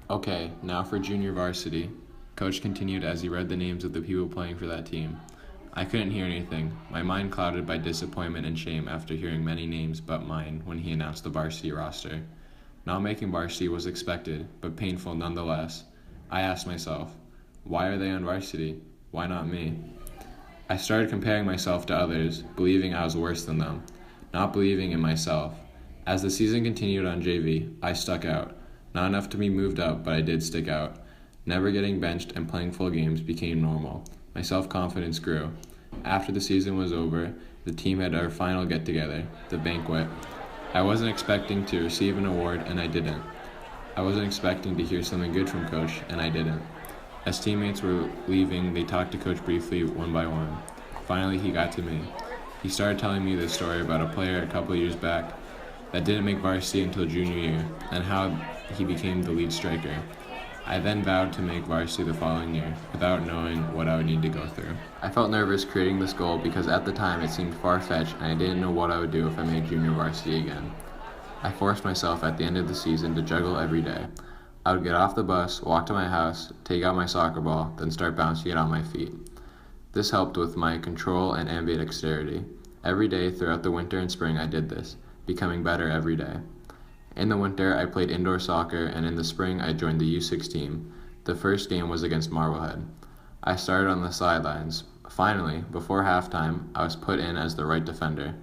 Okay, now for junior varsity. Coach continued as he read the names of the people playing for that team. I couldn't hear anything, my mind clouded by disappointment and shame after hearing many names but mine when he announced the varsity roster. Not making varsity was expected, but painful nonetheless. I asked myself, why are they on varsity? Why not me? I started comparing myself to others, believing I was worse than them, not believing in myself. As the season continued on JV, I stuck out. Not enough to be moved up, but I did stick out. Never getting benched and playing full games became normal. My self-confidence grew. After the season was over, the team had our final get-together, the banquet. I wasn't expecting to receive an award, and I didn't. I wasn't expecting to hear something good from Coach, and I didn't. As teammates were leaving, they talked to Coach briefly, one by one. Finally, he got to me. He started telling me this story about a player a couple years back that didn't make varsity until junior year, and how he became the lead striker. I then vowed to make varsity the following year, without knowing what I would need to go through. I felt nervous creating this goal because at the time it seemed far-fetched and I didn't know what I would do if I made junior varsity again. I forced myself at the end of the season to juggle every day. I would get off the bus, walk to my house, take out my soccer ball, then start bouncing it on my feet. This helped with my control and ambidexterity. Every day throughout the winter and spring I did this, becoming better every day. In the winter, I played indoor soccer, and in the spring, I joined the U6 team. The first game was against Marblehead. I started on the sidelines. Finally, before halftime, I was put in as the right defender.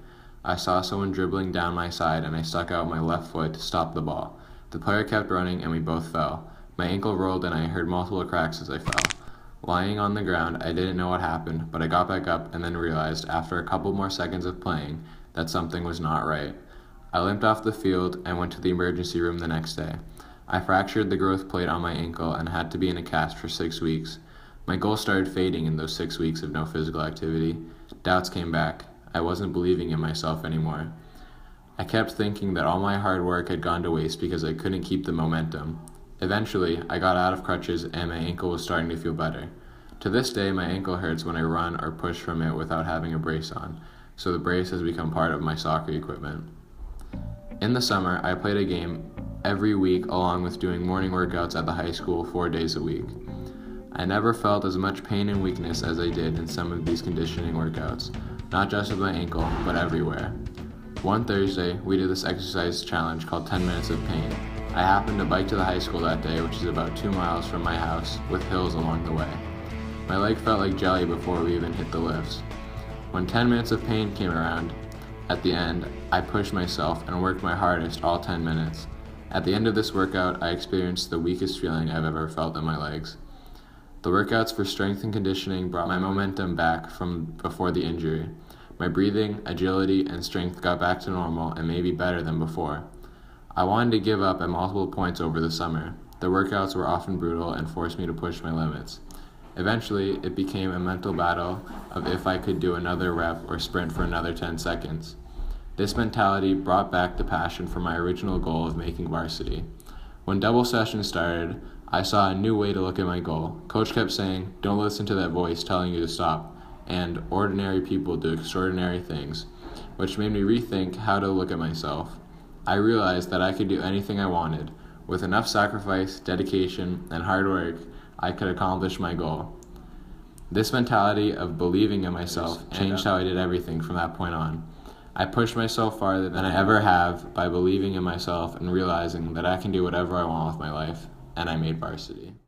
I saw someone dribbling down my side, and I stuck out my left foot to stop the ball. The player kept running, and we both fell. My ankle rolled, and I heard multiple cracks as I fell. Lying on the ground, I didn't know what happened, but I got back up and then realized, after a couple more seconds of playing, that something was not right. I limped off the field and went to the emergency room the next day. I fractured the growth plate on my ankle and had to be in a cast for 6 weeks. My goal started fading in those 6 weeks of no physical activity. Doubts came back. I wasn't believing in myself anymore. I kept thinking that all my hard work had gone to waste because I couldn't keep the momentum. Eventually, I got out of crutches and my ankle was starting to feel better. To this day, my ankle hurts when I run or push from it without having a brace on, so the brace has become part of my soccer equipment. In the summer, I played a game every week along with doing morning workouts at the high school 4 days a week. I never felt as much pain and weakness as I did in some of these conditioning workouts, not just with my ankle, but everywhere. One Thursday, we did this exercise challenge called 10 Minutes of Pain. I happened to bike to the high school that day, which is about 2 miles from my house, with hills along the way. My leg felt like jelly before we even hit the lifts. When 10 minutes of pain came around, at the end, I pushed myself and worked my hardest all 10 minutes. At the end of this workout, I experienced the weakest feeling I've ever felt in my legs. The workouts for strength and conditioning brought my momentum back from before the injury. My breathing, agility, and strength got back to normal and maybe better than before. I wanted to give up at multiple points over the summer. The workouts were often brutal and forced me to push my limits. Eventually, it became a mental battle of if I could do another rep or sprint for another 10 seconds. This mentality brought back the passion for my original goal of making varsity. When double sessions started, I saw a new way to look at my goal. Coach kept saying, "Don't listen to that voice telling you to stop," and "ordinary people do extraordinary things," which made me rethink how to look at myself. I realized that I could do anything I wanted. With enough sacrifice, dedication, and hard work, I could accomplish my goal. This mentality of believing in myself changed how I did everything from that point on. I pushed myself farther than I ever have by believing in myself and realizing that I can do whatever I want with my life, and I made varsity.